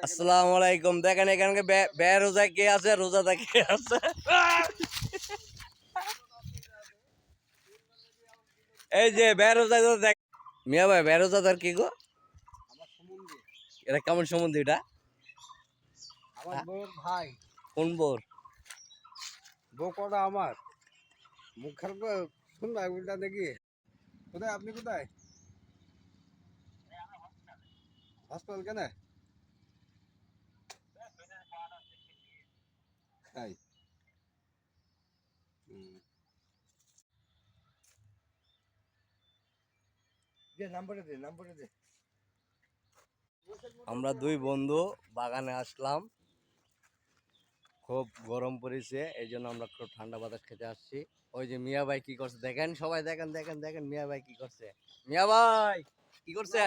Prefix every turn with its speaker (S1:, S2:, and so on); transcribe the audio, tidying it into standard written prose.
S1: আসসালামু আলাইকুম। দেখেন এখানে রোজা কে আছে, রোজাদা কে আছে। এই যে বেরোজা দেখ মিয়া ভাই, বেরোজাদার কি গো? এটা কেমন সম্বন্ধে? এটা
S2: আমার বউর ভাই।
S1: কোন বোর?
S2: বউ কটা আমার মুখ খারাপ শুনবা উল্টা দেখি। কোথায় আপনি? কোথায় হাসপাতাল? কেন তাই? নাম্বারে দে, নাম্বারে দে।
S1: আমরা দুই বন্ধু বাগানে আসলাম, খুব গরম পড়েছে, এই জন্য আমরা খুব ঠান্ডা বাতাস খেতে আসছি। ওই যে মিয়া ভাই কি করছে দেখেন, সবাই দেখেন দেখেন দেখেন মিয়া ভাই কি করছে। মিয়া ভাই কি করছে?